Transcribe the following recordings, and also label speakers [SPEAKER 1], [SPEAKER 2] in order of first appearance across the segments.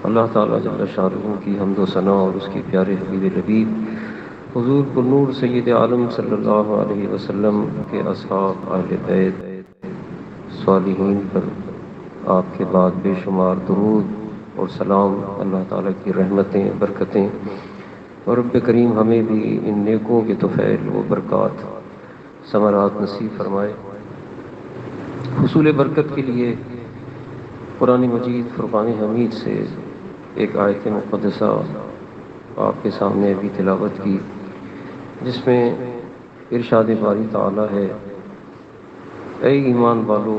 [SPEAKER 1] اللہ تعالیٰ جل شانہ کی حمد و ثنا اور اس کی پیارے حبیب لبیب حضور پرنور سید عالم صلی اللہ علیہ وسلم کے اصحاب اہل بیت صالحین پر آپ کے بعد بے شمار درود اور سلام، اللہ تعالیٰ کی رحمتیں برکتیں، اور رب کریم ہمیں بھی ان نیکوں کے طفیل و برکات ثمرات نصیب فرمائے۔ حصول برکت کے لیے قرآن مجید فرقان حمید سے ایک آیت مقدسہ آپ کے سامنے ابھی تلاوت کی، جس میں ارشاد باری تعالیٰ ہے: اے ایمان والو،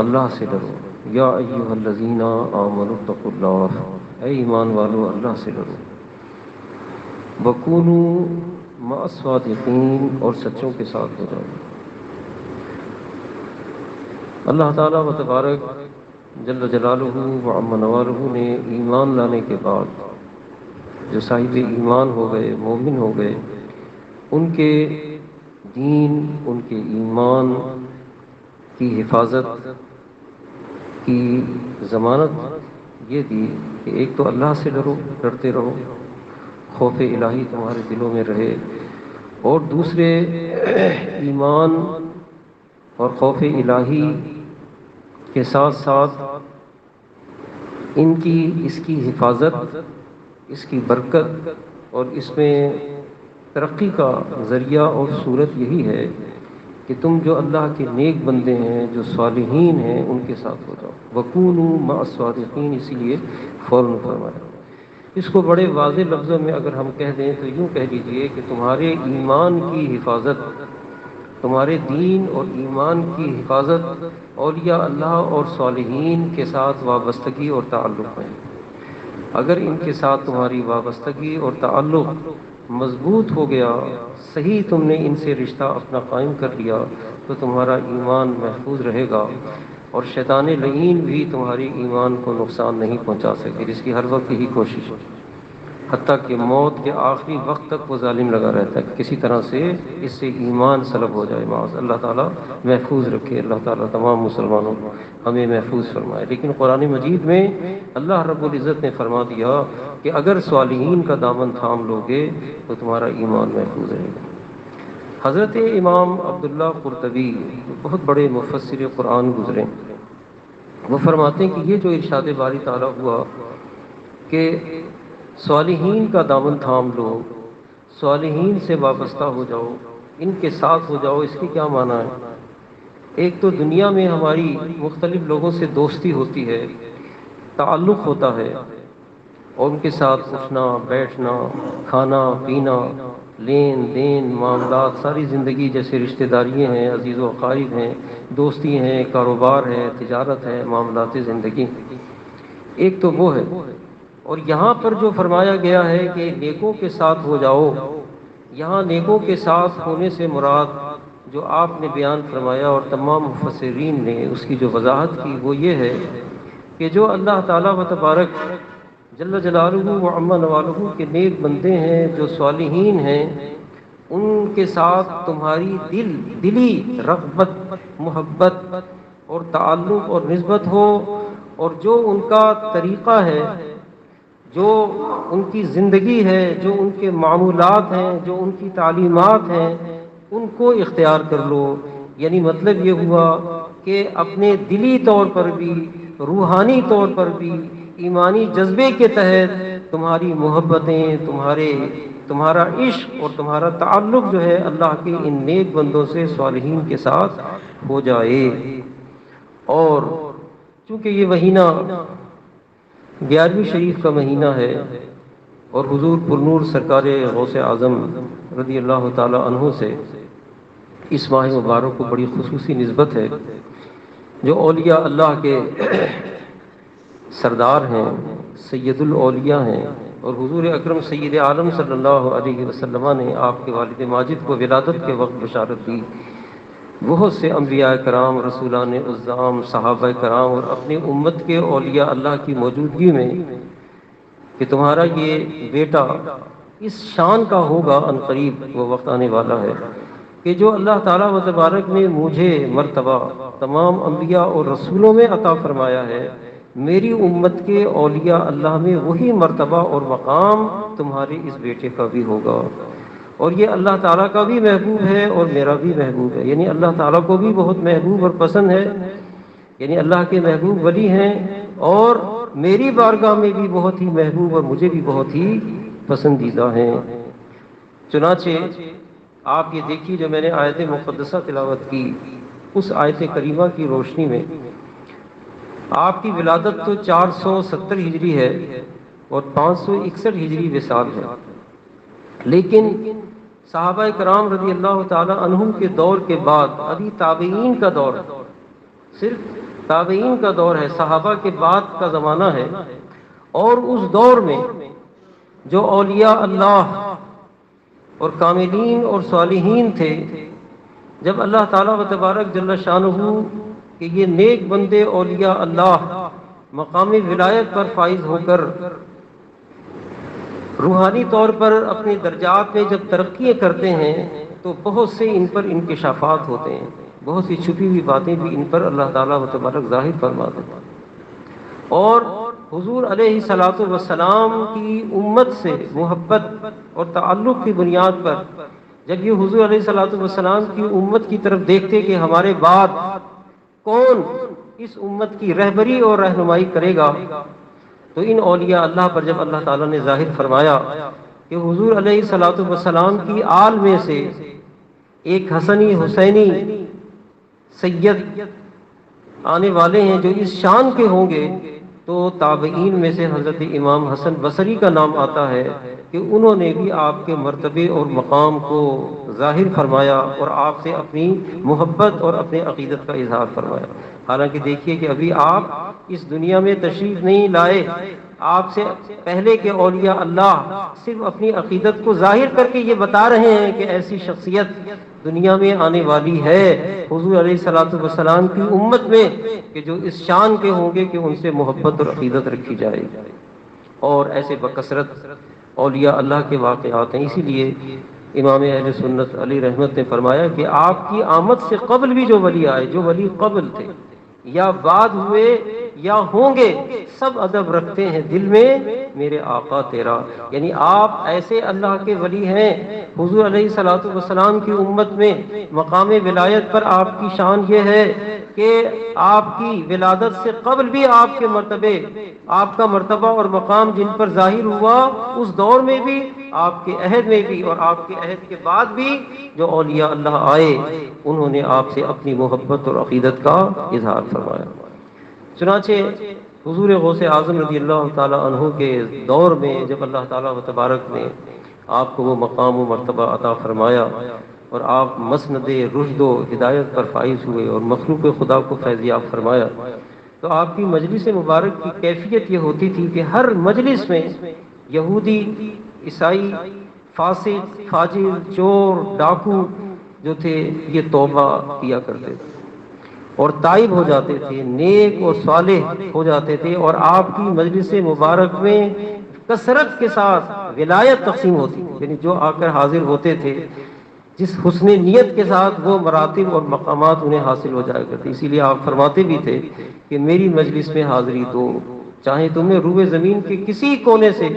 [SPEAKER 1] اللہ سے ڈرو، یا ایھا الذین آمنوا اتقوا اللہ، اے ایمان والو اللہ سے ڈرو، وکونوا مع الصادقین، اور سچوں کے ساتھ ہو جاؤ۔ اللہ تعالیٰ و تبارک جل جلالہ و عم نوالہ نے ایمان لانے کے بعد جو صاحب ایمان ہو گئے، مومن ہو گئے، ان کے دین، ان کے ایمان کی حفاظت کی ضمانت یہ دی کہ ایک تو اللہ سے ڈرو، ڈرتے رہو، خوف الہی تمہارے دلوں میں رہے، اور دوسرے ایمان اور خوف الہی کے ساتھ ساتھ اس کی حفاظت، اس کی برکت اور اس میں ترقی کا ذریعہ اور صورت یہی ہے کہ تم جو اللہ کے نیک بندے ہیں، جو صالحین ہیں، ان کے ساتھ ہو جاؤ۔ وَكُونُوا مَعَ الصَّادِقِينَ، اسی لیے فوراً فرمایا۔ اس کو بڑے واضح لفظوں میں اگر ہم کہہ دیں تو یوں کہہ لیجئے کہ تمہارے ایمان کی حفاظت، تمہارے دین اور ایمان کی حفاظت اولیاء اللہ اور صالحین کے ساتھ وابستگی اور تعلق ہے۔ اگر ان کے ساتھ تمہاری وابستگی اور تعلق مضبوط ہو گیا، صحیح تم نے ان سے رشتہ اپنا قائم کر لیا، تو تمہارا ایمان محفوظ رہے گا، اور شیطان لعین بھی تمہاری ایمان کو نقصان نہیں پہنچا سکے، جس کی ہر وقت یہی کوشش ہے، حتیٰ کہ موت کے آخری وقت تک وہ ظالم لگا رہتا ہے کہ کسی طرح سے اس سے ایمان سلب ہو جائے۔ معاذ اللہ تعالیٰ محفوظ رکھے، اللہ تعالیٰ تمام مسلمانوں کو ہمیں محفوظ فرمائے۔ لیکن قرآن مجید میں اللہ رب العزت نے فرما دیا کہ اگر صالحین کا دامن تھام لوگے تو تمہارا ایمان محفوظ رہے گا۔ حضرت امام عبداللہ قرطبی بہت بڑے مفسر قرآن گزرے، وہ فرماتے ہیں کہ یہ جو ارشاد باری تعالیٰ ہوا کہ صالحین کا دامن تھام لو، صالحین سے وابستہ ہو جاؤ، ان کے ساتھ ہو جاؤ، اس کی کیا معنی ہے؟ ایک تو دنیا میں ہماری مختلف لوگوں سے دوستی ہوتی ہے، تعلق ہوتا ہے، اور ان کے ساتھ اٹھنا بیٹھنا، کھانا پینا، لین دین، معاملات، ساری زندگی جیسے رشتہ داریاں ہیں، عزیز و اقارب ہیں، دوستی ہیں، کاروبار ہے، تجارت ہے، معاملات زندگی، ایک تو وہ ہے۔ اور یہاں پر جو فرمایا گیا ہے کہ نیکوں کے ساتھ ہو جاؤ، یہاں نیکوں کے ساتھ ہونے سے مراد جو آپ نے بیان فرمایا اور تمام مفسرین نے اس کی جو وضاحت کی وہ یہ ہے کہ جو اللہ تعالیٰ و تبارک جل جلالہ و عم نوالہ کے نیک بندے ہیں، جو صالحین ہیں، ان کے ساتھ تمہاری دلی رغبت، محبت اور تعلق اور نسبت ہو، اور جو ان کا طریقہ ہے، جو ان کی زندگی ہے، جو ان کے معمولات ہیں، جو ان کی تعلیمات ہیں، ان کو اختیار کر لو۔ یعنی مطلب یہ ہوا کہ اپنے دلی طور پر بھی، روحانی طور پر بھی، ایمانی جذبے کے تحت تمہاری محبتیں، تمہارا عشق اور تمہارا تعلق جو ہے اللہ کے ان نیک بندوں سے، صالحین کے ساتھ ہو جائے۔ اور چونکہ یہ مہینہ 11ویں شریف کا مہینہ ہے، اور حضور پرنور سرکار غوث اعظم رضی اللہ تعالی عنہ سے اس ماہ مبارک کو بڑی خصوصی نسبت ہے۔ جو اولیاء اللہ کے سردار ہیں، سید الاولیاء ہیں، اور حضور اکرم سید عالم صلی اللہ علیہ وسلم نے آپ کے والد ماجد کو ولادت کے وقت بشارت دی، بہت سے انبیاء کرام، رسولان اعظام، صحابہ کرام اور اپنی امت کے اولیاء اللہ کی موجودگی میں کہ تمہارا یہ بیٹا اس شان کا ہوگا، ان قریب وہ وقت آنے والا ہے کہ جو اللہ تعالیٰ و تبارک نے مجھے مرتبہ تمام انبیاء اور رسولوں میں عطا فرمایا ہے میری امت کے اولیاء اللہ میں وہی مرتبہ اور مقام تمہارے اس بیٹے کا بھی ہوگا، اور یہ اللہ تعالیٰ کا بھی محبوب ہے اور میرا بھی محبوب ہے، یعنی اللہ تعالیٰ کو بھی بہت محبوب اور پسند ہے، یعنی اللہ کے محبوب ولی ہیں، اور میری بارگاہ میں بھی بہت ہی محبوب اور مجھے بھی بہت ہی پسندیدہ ہیں۔ چنانچہ آپ یہ دیکھیے، جو میں نے آیت مقدسہ تلاوت کی، اس آیت کریمہ کی روشنی میں آپ کی ولادت تو 470 ہجری ہے اور 561 ہجری وصال ہے، لیکن صحابہ کرام رضی اللہ تعالی عنہم کے دور کے بعد ابھی تابعین کا دور ہے، صرف تابعین کا دور ہے، صحابہ کے بعد کا زمانہ ہے، اور اس دور میں جو اولیاء اللہ اور کاملین اور صالحین تھے، جب اللہ تعالیٰ و تبارک جل شانہ کہ یہ نیک بندے اولیاء اللہ مقام ولایت پر فائز ہو کر روحانی طور پر اپنے درجات میں جب ترقی کرتے ہیں، تو بہت سے ان پر انکشافات ہوتے ہیں، بہت سی چھپی ہوئی باتیں بھی ان پر اللہ تعالیٰ و تبارک ظاہر فرما دیتے ہیں، اور حضور علیہ الصلوۃ والسلام کی امت سے محبت اور تعلق کی بنیاد پر جب یہ حضور علیہ الصلوۃ والسلام کی امت کی طرف دیکھتے کہ ہمارے بعد کون اس امت کی رہبری اور رہنمائی کرے گا، تو ان اولیاء اللہ پر جب اللہ تعالیٰ نے ظاہر فرمایا کہ حضور علیہ الصلوۃ والسلام کی آل میں سے ایک حسنی حسینی سید آنے والے ہیں جو اس شان کے ہوں گے، تو تابعین میں سے حضرت امام حسن بصری کا نام آتا ہے کہ انہوں نے بھی آپ کے مرتبے اور مقام کو ظاہر فرمایا اور آپ سے اپنی محبت اور اپنے عقیدت کا اظہار فرمایا۔ حالانکہ دیکھیے کہ ابھی آپ اس دنیا میں تشریف نہیں لائے، آپ سے پہلے کے اولیاء اللہ صرف اپنی عقیدت کو ظاہر کر کے یہ بتا رہے ہیں کہ ایسی شخصیت دنیا میں آنے والی ہے حضور علیہ الصلوۃ والسلام کی امت میں کہ جو اس شان کے ہوں گے کہ ان سے محبت اور عقیدت رکھی جائے، اور ایسے بکثرت اولیاء اللہ کے واقعات ہیں۔ اسی لیے امام اہل سنت علی رحمت نے فرمایا کہ آپ کی آمد سے قبل بھی جو ولی آئے، جو ولی قبل تھے یا بعد ہوئے یا ہوں گے، سب ادب رکھتے ہیں دل میں میرے آقا تیرا، یعنی آپ ایسے اللہ کے ولی ہیں۔ حضور علیہ الصلوۃ والسلام کی امت میں مقام ولایت پر آپ کی شان یہ ہے کہ آپ کی ولادت سے قبل بھی آپ کے مرتبے، آپ کا مرتبہ اور مقام جن پر ظاہر ہوا، اس دور میں بھی، آپ کے عہد میں بھی، اور آپ کے عہد کے بعد بھی جو اولیاء اللہ آئے انہوں نے آپ سے اپنی محبت اور عقیدت کا اظہار فرمایا۔ چنانچہ حضور غوث اعظم رضی اللہ تعالیٰ عنہ کے دور میں جب اللہ تعالیٰ و تبارک نے آپ کو وہ مقام و مرتبہ عطا فرمایا اور آپ مسند رشد و ہدایت پر فائز ہوئے اور مخلوق خدا کو فیضیاب فرمایا، تو آپ کی مجلس مبارک کی کیفیت یہ ہوتی تھی کہ ہر مجلس میں یہودی، عیسائی، فاسق، فاجر، چور، ڈاکو جو تھے یہ توبہ کیا کرتے تھے اور تائب ہو جاتے تھے، نیک اور صالح ہو جاتے تھے، اور آپ کی مجلس مبارک میں کثرت کے ساتھ ولایت تقسیم ہوتی، یعنی جو آ کر حاضر ہوتے تھے جس حسن نیت کے ساتھ وہ مراتب اور مقامات انہیں حاصل ہو جایا کرتے۔ اسی لیے آپ فرماتے بھی تھے کہ میری مجلس میں حاضری دو، چاہے تمہیں روئے زمین کے کسی کونے سے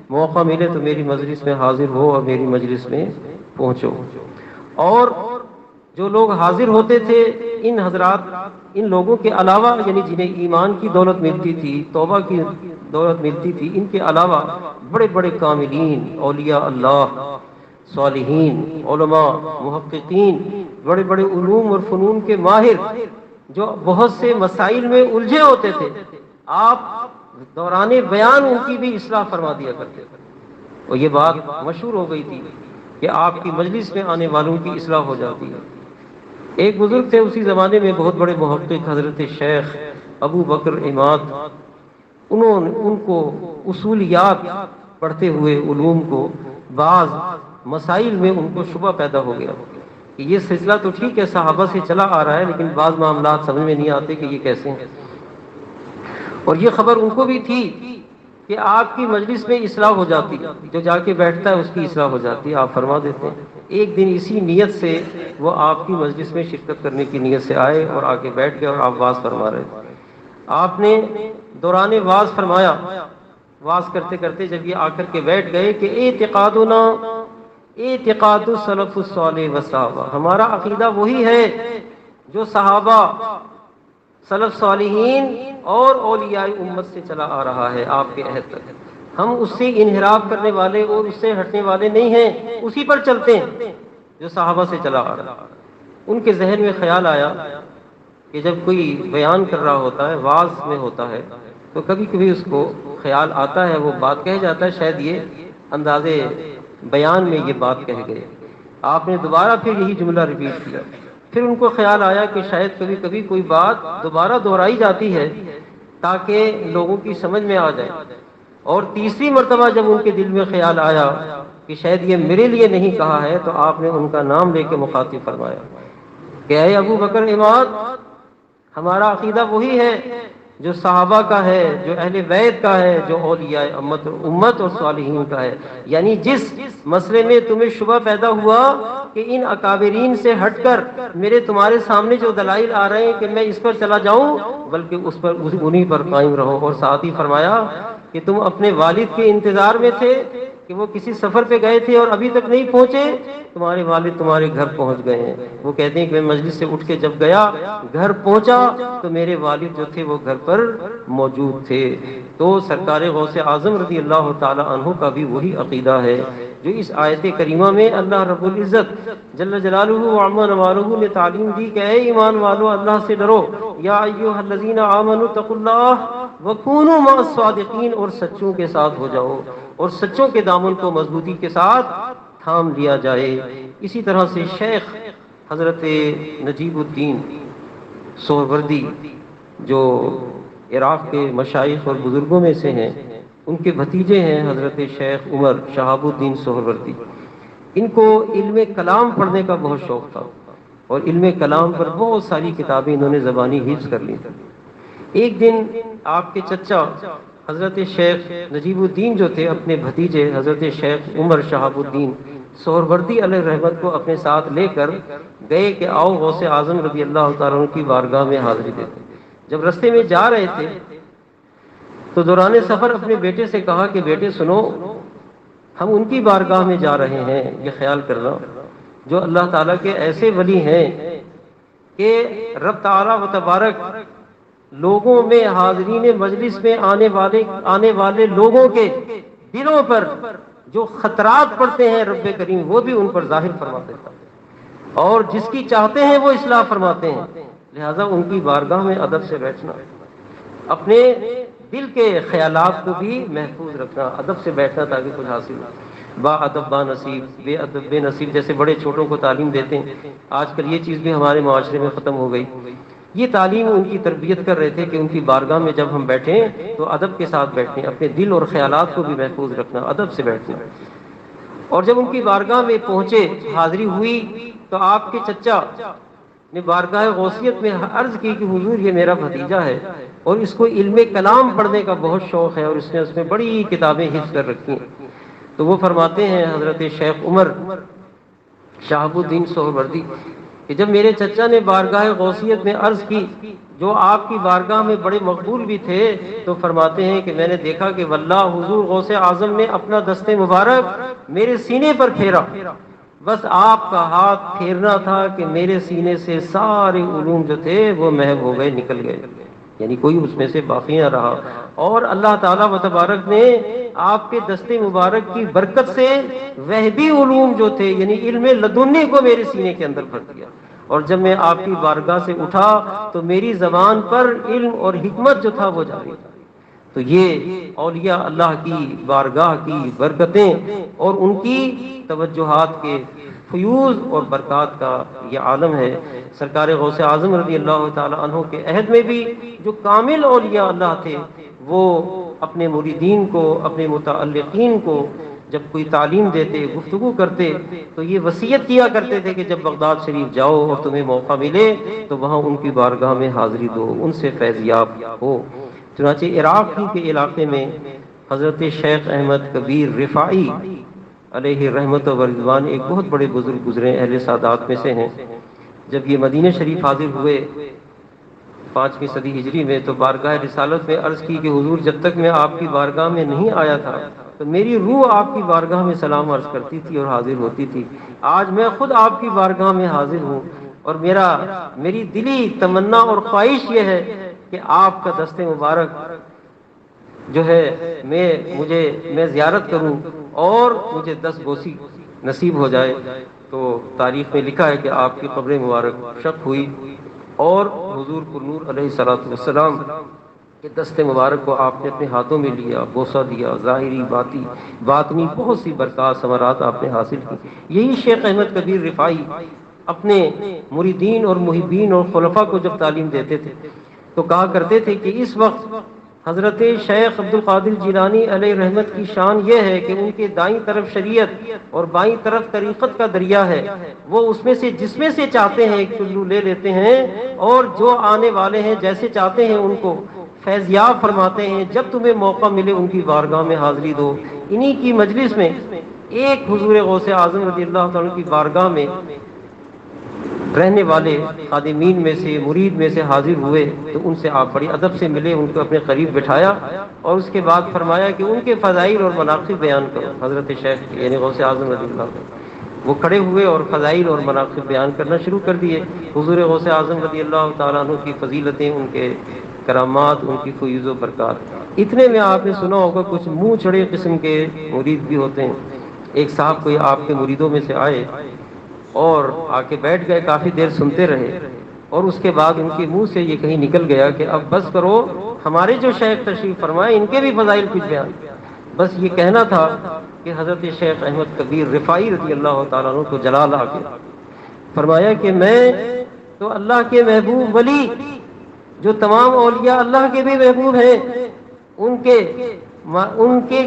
[SPEAKER 1] موقع ملے تو میری مجلس میں حاضر ہو اور میری مجلس میں پہنچو۔ اور جو لوگ حاضر ہوتے تھے ان حضرات، ان لوگوں کے علاوہ، یعنی جنہیں ایمان کی دولت ملتی تھی، توبہ کی دولت ملتی تھی، ان کے علاوہ بڑے بڑے کاملین، اولیاء اللہ، صالحین، علماء، محققین، بڑے بڑے علوم اور فنون کے ماہر جو بہت سے مسائل میں الجھے ہوتے تھے، آپ دوران بیان ان کی بھی اصلاح فرما دیا کرتے تھے، اور یہ بات مشہور ہو گئی تھی کہ آپ کی مجلس میں آنے والوں کی اصلاح ہو جاتی ہے۔ ایک بزرگ تھے اسی زمانے میں، بہت بڑے محقق، حضرت شیخ ابو بکر عماد، ان کو اصولیات پڑھتے ہوئے علوم کو بعض مسائل میں ان کو شبہ پیدا ہو گیا کہ یہ سلسلہ تو ٹھیک ہے صحابہ سے چلا آ رہا ہے، لیکن بعض معاملات سمجھ میں نہیں آتے کہ یہ کیسے ہیں، اور یہ خبر ان کو بھی تھی کہ آپ کی مجلس میں اصلاح ہو جاتی، جو جا کے بیٹھتا ہے اس کی اصلاح ہو جاتی ہے۔ آپ فرما دیتے ہیں ایک دن اسی نیت سے وہ آپ کی مجلس میں شرکت کرنے کی نیت سے آئے اور آ کے بیٹھ گئے اور آپ واز فرما رہے تھے۔ آپ نے دوران واز فرمایا، واز کرتے کرتے جب یہ آ کر کے بیٹھ گئے کہ اعتقادنا اعتقاد السلف الصالح والصحابہ، ہمارا عقیدہ وہی ہے جو صحابہ، سلف صالحین اور اولیاء امت سے چلا آ رہا ہے آپ کے عہد تک۔ ہم اس سے انحراف کرنے والے اور اس سے ہٹنے والے نہیں ہیں، اسی پر چلتے ہیں جو صحابہ سے چلا آ رہا ہے۔ ان کے ذہن میں خیال آیا کہ جب کوئی بیان کر رہا ہوتا ہے، واعظ میں ہوتا ہے، تو کبھی کبھی اس کو خیال آتا ہے، وہ بات کہہ جاتا ہے، شاید یہ اندازے بیان میں یہ بات کہہ گئے۔ آپ نے دوبارہ پھر یہی جملہ ریپیٹ کیا، پھر ان کو خیال آیا کہ شاید کبھی کبھی کوئی بات دوبارہ دہرائی جاتی ہے تاکہ لوگوں کی سمجھ میں آ جائے، اور تیسری مرتبہ جب ان کے دل میں خیال آیا کہ شاید یہ میرے لیے نہیں کہا ہے، تو آپ نے ان کا نام لے کے مخاطب فرمایا کہ اے ابو بکر عماد، ہمارا عقیدہ وہی ہے جو صحابہ کا ہے، جو اہل بیت کا ہے، جو اولیاء امت اور صالحین کا ہے۔ یعنی جس مسئلے میں تمہیں شبہ پیدا ہوا کہ ان اکابرین سے ہٹ کر میرے تمہارے سامنے جو دلائل آ رہے ہیں کہ میں اس پر چلا جاؤں، بلکہ اس پر انہی پر قائم رہو۔ اور ساتھ ہی فرمایا کہ تم اپنے والد کے انتظار میں تھے کہ وہ کسی سفر پہ گئے تھے اور ابھی تک نہیں پہنچے، تمہارے والد تمہارے گھر پہنچ گئے ہیں۔ وہ کہتے ہیں کہ میں مجلس سے اٹھ کے جب گیا، گھر پہنچا تو میرے والد جو تھے وہ گھر پر موجود تھے۔ تو سرکار غوث اعظم رضی اللہ تعالی عنہ کا بھی وہی عقیدہ ہے جو اس آیت کریمہ میں اللہ رب العزت جل جلالہ وعظم نوالہ نے تعلیم دی کہ اے ایمان والو، اللہ سے ڈرو، یا ایھا الذین آمنوا اتقوا اللہ وکونوا مع الصادقین، اور سچوں کے ساتھ ہو جاؤ، اور سچوں کے دامن کو مضبوطی کے ساتھ تھام لیا جائے۔ اسی طرح سے شیخ حضرت نجیب الدین سہروردی جو عراق کے مشائخ اور بزرگوں میں سے ہیں، ان کے بھتیجے ہیں حضرت شیخ عمر شہاب الدین سہروردی، ان کو علم کلام پڑھنے کا بہت شوق تھا، اور علم کلام پر بہت ساری کتابیں انہوں نے زبانی حفظ کر لی تھی۔ ایک دن آپ کے چچا حضرت شیخ نجیب الدین جو تھے اپنے بھتیجے حضرت شیخ عمر شہاب الدین سہروردی علیہ رحمت کو اپنے ساتھ لے کر گئے کہ آؤ غوث اعظم رضی اللہ تعالیٰ عنہ کی بارگاہ میں حاضری دیتے۔ جب رستے میں جا رہے تھے تو دوران سفر اپنے بیٹے سے کہا کہ بیٹے سنو، ہم ان کی بارگاہ میں جا رہے ہیں، یہ خیال کرنا جو اللہ تعالیٰ کے ایسے ولی ہیں کہ رب تعالیٰ و تبارک لوگوں میں، حاضرین مجلس میں آنے والے لوگوں کے دلوں پر جو خطرات پڑتے ہیں رب کریم وہ بھی ان پر ظاہر فرما دیتا ہے، اور جس کی چاہتے ہیں وہ اصلاح فرماتے ہیں۔ لہذا ان کی بارگاہ میں ادب سے بیٹھنا، اپنے دل کے خیالات کو بھی محفوظ رکھنا، ادب سے بیٹھنا تاکہ کچھ حاصل ہو۔ با ادب با نصیب، بے ادب بے نصیب، جیسے بڑے چھوٹوں کو تعلیم دیتے ہیں، آج کل یہ چیز بھی ہمارے معاشرے میں ختم ہو گئی۔ یہ تعلیم ان کی تربیت کر رہے تھے کہ ان کی بارگاہ میں جب ہم بیٹھیں تو ادب کے ساتھ بیٹھیں، اپنے دل اور خیالات کو بھی محفوظ رکھنا، ادب سے بیٹھنا۔ اور جب ان کی بارگاہ میں پہنچے، حاضری ہوئی، تو آپ کے چچا نے بارگاہ غوثیت میں عرض کی کہ حضور یہ میرا بھتیجا ہے اور اس کو علم کلام پڑھنے کا بہت شوق ہے، اور اس نے بڑی کتابیں حفظ کر رکھی ہیں۔ تو وہ فرماتے ہیں حضرت شیخ عمر شہاب الدین سہروردی کہ جب میرے چچا نے بارگاہ غوثیت میں عرض کی جو آپ کی بارگاہ میں بڑے مقبول بھی تھے، تو فرماتے ہیں کہ میں نے دیکھا کہ واللہ حضور غوث اعظم نے اپنا دست مبارک میرے سینے پر پھیرا، بس آپ کا ہاتھ پھیرنا تھا کہ میرے سینے سے سارے علوم جو تھے وہ محو ہو گئے، نکل گئے، یعنی کوئی اس میں سے باقی نہ رہا۔ اور اللہ تعالیٰ و تبارک نے آپ کے دست مبارک کی برکت سے وہبی علوم جو تھے یعنی علم لدنی کو میرے سینے کے اندر بھر دیا، اور جب میں آپ کی بارگاہ سے اٹھا تو میری زبان پر علم اور حکمت جو تھا وہ جاری تھا۔ تو یہ اولیاء اللہ کی بارگاہ کی برکتیں اور ان کی توجہات کے فیوز اور برکات کا یہ عالم ہے۔ سرکار غوث اعظم رضی اللہ تعالی عنہ کے عہد میں بھی جو کامل اولیاء اللہ تھے، وہ اپنے مریدین کو، اپنے متعلقین کو جب کوئی تعلیم دیتے، گفتگو کرتے، تو یہ وصیت کیا کرتے تھے کہ جب بغداد شریف جاؤ اور تمہیں موقع ملے تو وہاں ان کی بارگاہ میں حاضری دو، ان سے فیض یاب ہو۔ چنانچہ عراق ہی کے علاقے میں حضرت شیخ احمد کبیر رفاعی علیہ رحمت و رضوان ایک بہت بڑے بزرگ گزرے، اہل سادات میں سے ہیں۔ جب یہ مدینہ شریف حاضر ہوئے 5ویں صدی ہجری میں، تو بارگاہ رسالت میں عرض کی کہ حضور جب تک میں آپ کی بارگاہ میں نہیں آیا تھا تو میری روح آپ کی بارگاہ میں سلام عرض کرتی تھی اور حاضر ہوتی تھی۔ آج میں خود آپ کی بارگاہ میں حاضر ہوں، اور میری دلی تمنا اور خواہش یہ ہے کہ آپ کا دست مبارک جو ہے میں زیارت کروں اور مجھے 10 بوسی نصیب ہو جائے۔ تو تاریخ میں لکھا ہے کہ آپ کی قبر مبارک شق ہوئی اور حضور پر نور علیہ الصلوۃ والسلام کہ دست مبارک کو آپ نے اپنے ہاتھوں میں لیا، بوسہ دیا، ظاہری باطنی بہت سی برکات ثمرات آپ نے حاصل کی۔ یہی شیخ احمد کبیر رفاعی اپنے مریدین اور محبین اور خلفاء کو جب تعلیم دیتے تھے تو کہا کرتے تھے کہ اس وقت حضرت شیخ عبد القادر جیلانی علیہ رحمت کی شان یہ ہے کہ ان کے دائیں طرف شریعت اور بائیں طرف طریقت کا دریا ہے، وہ اس میں سے جس میں سے چاہتے ہیں ایک چلو لے لیتے ہیں، اور جو آنے والے ہیں جیسے چاہتے ہیں ان کو فیضیاب فرماتے ہیں۔ جب تمہیں موقع ملے ان کی بارگاہ میں حاضری دو۔ انہی کی مجلس میں ایک حضور غوث اعظم رضی اللہ تعالیٰ کی بارگاہ میں رہنے والے خادمین میں سے، مرید میں سے حاضر ہوئے تو ان سے آپ بڑی ادب سے ملے، ان کو اپنے قریب بٹھایا اور اس کے بعد فرمایا کہ ان کے فضائل اور مناقب بیان کرو۔ حضرت شیخ یعنی غوث اعظم رضی اللہ عنہ وہ کھڑے ہوئے اور فضائل اور مناقب بیان کرنا شروع کر دیے۔ حضور غوث اعظم رضی اللہ تعالیٰ عنہ کی فضیلتیں، ان کے کرامات، ان کی فیوز و برکات۔ اتنے میں آپ نے سنا ہوگا کچھ منہ چڑے قسم کے مرید بھی ہوتے ہیں۔ ایک صاحب کوئی آپ کے مریدوں میں سے آئے اور آ کے بیٹھ گئے، کافی دیر سنتے رہے، اور اس کے بعد ان کے منہ سے یہ کہیں نکل گیا کہ اب بس کرو، ہمارے جو شیخ تشریف فرمائے ان کے بھی فضائل کچھ بیان۔ بس یہ کہنا تھا کہ حضرت شیخ احمد کبیر رفاعی رضی اللہ تعالیٰ عنہ کو جلال آ کے فرمایا کہ میں تو اللہ کے محبوب ولی جو تمام اولیاء اللہ کے بھی محبوب ہیں، ان کے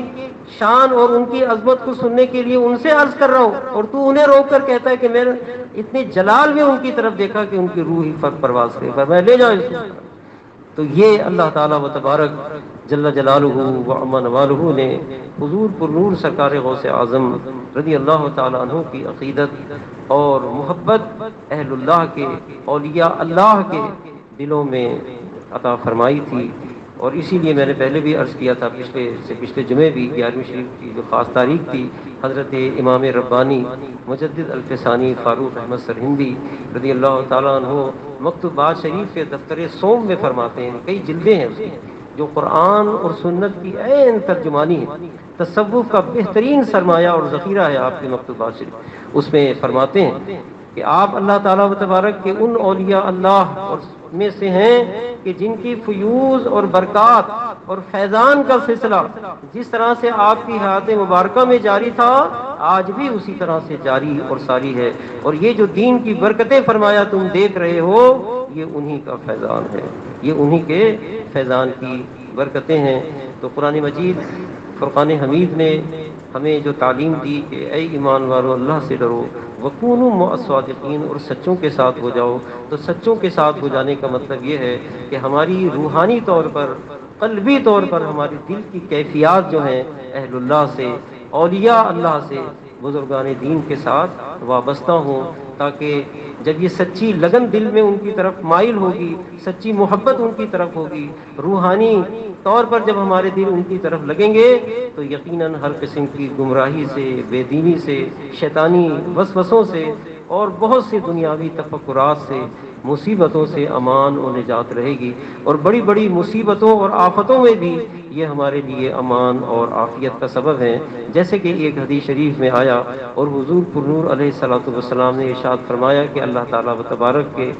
[SPEAKER 1] شان اور ان کی عظمت کو سننے کے لیے ان سے عرض کر رہا ہوں، اور تو انہیں روک کر کہتا ہے کہ میں نے اتنے جلال میں ان کی طرف دیکھا کہ ان کی روح ہی فرق پرواز کرے، فرمایا لے جاؤ اس کو۔ تو یہ اللہ تعالیٰ و تبارک جل جلالہ و عم نوالہ نے حضور پر نور سرکار غوث اعظم رضی اللہ تعالیٰ عنہ کی عقیدت اور محبت اہل اللہ کے، اولیاء اللہ کے دلوں میں عطا فرمائی تھی۔ اور اسی لیے میں نے پہلے بھی عرض کیا تھا، پچھلے جمعے بھی 11ویں شریف کی جو خاص تاریخ تھی، حضرت امام ربانی مجدد الفسانی فاروق احمد سرہندی رضی اللہ تعالیٰ عنہ مکتوبات شریف کے دفتر سوم میں فرماتے ہیں، کئی جلدیں ہیں اس کی، جو قرآن اور سنت کی عین ترجمانی ہے، تصوف کا بہترین سرمایہ اور ذخیرہ ہے آپ کے مکتوبات شریف۔ اس میں فرماتے ہیں کہ آپ اللہ تعالیٰ و تبارک کے ان اولیاء اللہ اور میں سے ہیں کہ جن کی فیوز اور برکات اور فیضان کا سلسلہ جس طرح سے آپ کی حیات مبارکہ میں جاری تھا آج بھی اسی طرح سے جاری اور ساری ہے، اور یہ جو دین کی برکتیں فرمایا تم دیکھ رہے ہو یہ انہی کا فیضان ہے، یہ انہی کے فیضان کی برکتیں ہیں۔ تو قرآن مجید فرقان حمید نے ہمیں جو تعلیم دی کہ اے ایمان والو اللہ سے ڈرو، وَكُونُوا مَعَ الصَّادِقِينَ، اور سچوں کے ساتھ ہو جاؤ۔ تو سچوں کے ساتھ ہو جانے کا مطلب یہ ہے کہ ہماری روحانی طور پر، قلبی طور پر ہماری دل کی کیفیات جو ہیں اہل اللہ سے، اولیاء اللہ سے، بزرگان دین کے ساتھ وابستہ ہوں، تاکہ جب یہ سچی لگن دل میں ان کی طرف مائل ہوگی، سچی محبت ان کی طرف ہوگی، روحانی طور پر جب ہمارے دل ان کی طرف لگیں گے تو یقیناً ہر قسم کی گمراہی سے، بے دینی سے، شیطانی وسوسوں سے اور بہت سی دنیاوی تفکرات سے، مصیبتوں سے امان و نجات رہے گی، اور بڑی بڑی مصیبتوں اور آفتوں میں بھی یہ ہمارے لیے امان اور عافیت کا سبب ہے۔ جیسے کہ ایک حدیث شریف میں آیا اور حضور پر نور علیہ الصلوۃ والسلام نے ارشاد فرمایا کہ اللہ تعالیٰ و تبارک کے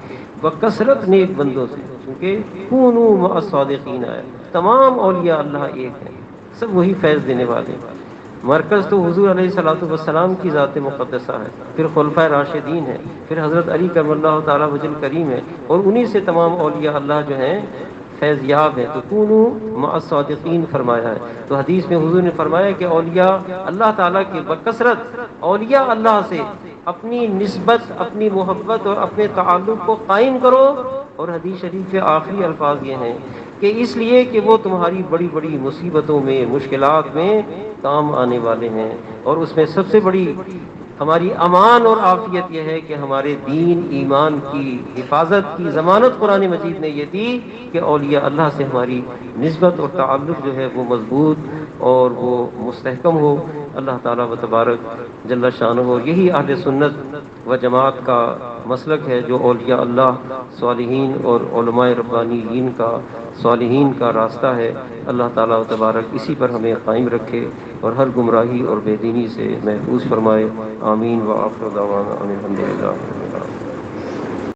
[SPEAKER 1] بکثرت نیک بندوں سے، کیونکہ کونوا مع الصادقین ہے، تمام اولیاء اللہ ایک ہیں، سب وہی فیض دینے والے ہیں۔ مرکز تو حضور علیہ الصلوۃ والسلام کی ذات مقدسہ ہے، پھر خلفائے راشدین ہے، پھر حضرت علی کرم اللہ تعالیٰ وجل کریم ہے، اور انہی سے تمام اولیاء اللہ جو ہیں فیض یاب ہے۔ تو کونوا مع الصادقین فرمایا ہے۔ تو حدیث میں حضور نے فرمایا کہ اولیاء اللہ تعالیٰ کے بکثرت اولیاء اللہ سے اپنی نسبت، اپنی محبت اور اپنے تعلق کو قائم کرو، اور حدیث شریف کے آخری الفاظ یہ ہیں کہ اس لیے کہ وہ تمہاری بڑی بڑی مصیبتوں میں، مشکلات میں کام آنے والے ہیں، اور اس میں سب سے بڑی ہماری امان اور عافیت یہ ہے کہ ہمارے دین ایمان کی حفاظت کی ضمانت قرآن مجید نے یہ دی کہ اولیاء اللہ سے ہماری نسبت اور تعلق جو ہے وہ مضبوط اور وہ مستحکم ہو۔ اللہ تعالیٰ و تبارک جل شانہ ہو، یہی اہل سنت و جماعت کا مسلک ہے، جو اولیاء اللہ صالحین اور علماء ربانیین کا صالحین کا راستہ ہے۔ اللہ تعالیٰ و تبارک اسی پر ہمیں قائم رکھے اور ہر گمراہی اور بے دینی سے محفوظ فرمائے۔ آمین و آخر دعوانا ان الحمد للہ۔